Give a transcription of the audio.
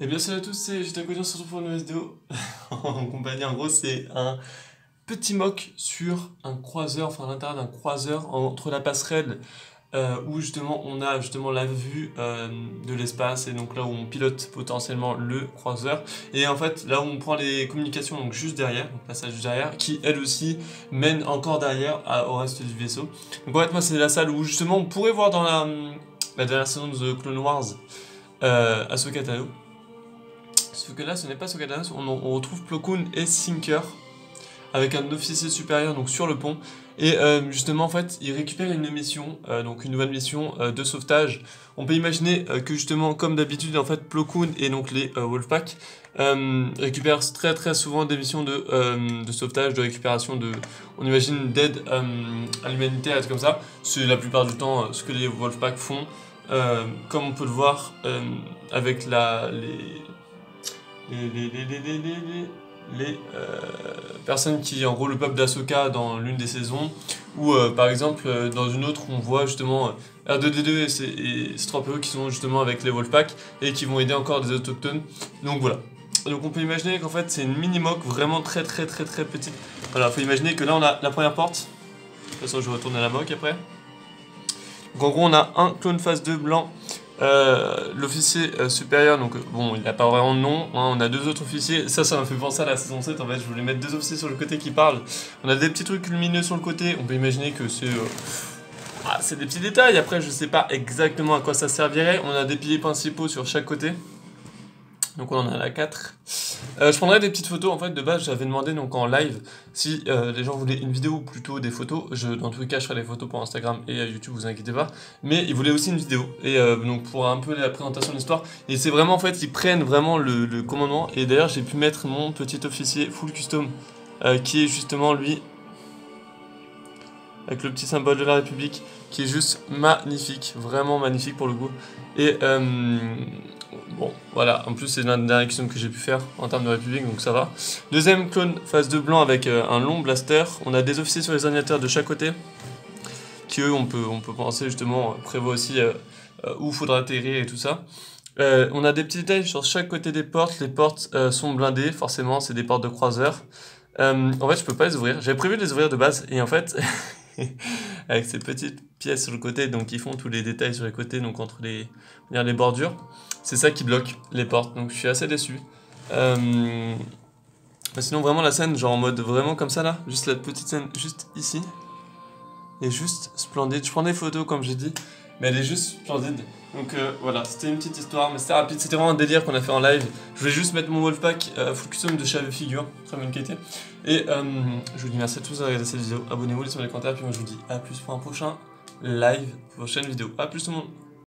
Et bien salut à tous, c'est j'étais à côté, on se retrouve pour une nouvelle vidéo en compagnie. En gros, c'est un petit mock sur un croiseur, enfin à l'intérieur d'un croiseur entre la passerelle où justement on a justement la vue de l'espace et donc là où on pilote potentiellement le croiseur, et en fait là où on prend les communications, donc juste derrière, donc passage juste derrière, qui elle aussi mène encore derrière au reste du vaisseau. Donc en fait moi c'est la salle où justement on pourrait voir dans la dernière saison de The Clone Wars Ahsoka Tano. Sauf que là, ce n'est pas Ahsoka, on retrouve Plo Koon et Sinker avec un officier supérieur donc sur le pont. Et justement, en fait, ils récupèrent une mission, donc une nouvelle mission de sauvetage. On peut imaginer que justement, comme d'habitude, en fait, Plo Koon et donc les Wolfpack récupèrent très très souvent des missions de sauvetage, de récupération, on imagine d'aide à l'humanité, comme ça. C'est la plupart du temps ce que les Wolfpack font, comme on peut le voir avec les personnes qui, en gros, le peuple d'Ahsoka dans l'une des saisons, ou par exemple dans une autre on voit justement R2D2 et C3PO qui sont justement avec les Wolfpack et qui vont aider encore des autochtones. Donc voilà. Donc on peut imaginer qu'en fait c'est une mini-mock vraiment très petite. Voilà, faut imaginer que là on a la première porte. De toute façon je vais retourner à la mock après. Donc en gros on a un clone phase 2 blanc. L'officier supérieur, donc bon, il n'a pas vraiment de nom, hein, on a deux autres officiers, ça me fait penser à la saison 7, en fait, je voulais mettre deux officiers sur le côté qui parlent. On a des petits trucs lumineux sur le côté, on peut imaginer que c'est des petits détails, après je sais pas exactement à quoi ça servirait. On a des piliers principaux sur chaque côté, donc on en a là 4. Je prendrais des petites photos, en fait de base j'avais demandé donc en live si les gens voulaient une vidéo ou plutôt des photos. Dans tous les cas je ferai les photos pour Instagram et YouTube, vous inquiétez pas, mais ils voulaient aussi une vidéo, et donc pour un peu la présentation de l'histoire, et c'est vraiment en fait ils prennent vraiment le commandement. Et d'ailleurs j'ai pu mettre mon petit officier full custom qui est justement lui avec le petit symbole de la République, qui est juste magnifique, vraiment magnifique pour le coup. Et bon, voilà, en plus c'est l'un des derniers custom que j'ai pu faire en termes de République, donc ça va. Deuxième clone phase 2 blanc avec un long blaster. On a des officiers sur les ordinateurs de chaque côté, qui eux, on peut penser justement, prévoit aussi où faudra atterrir et tout ça. On a des petits détails sur chaque côté des portes. Les portes sont blindées, forcément, c'est des portes de croiseur. En fait, je peux pas les ouvrir. J'avais prévu de les ouvrir de base, et en fait, avec ces petites pièces sur le côté, donc qui font tous les détails sur les côtés, donc entre les bordures, c'est ça qui bloque les portes. Donc je suis assez déçu. Sinon, vraiment la scène, genre en mode vraiment comme ça là, juste la petite scène juste ici, est juste splendide. Je prends des photos comme j'ai dit, mais elle est juste splendide. Donc voilà, c'était une petite histoire, mais c'était rapide, c'était vraiment un délire qu'on a fait en live. Je voulais juste mettre mon Wolfpack full custom de chave figure, très bonne qualité. Et je vous dis merci à tous d'avoir regardé cette vidéo, abonnez-vous, laissez-moi des commentaires, puis moi je vous dis à plus pour un prochain live, prochaine vidéo. À plus tout le monde.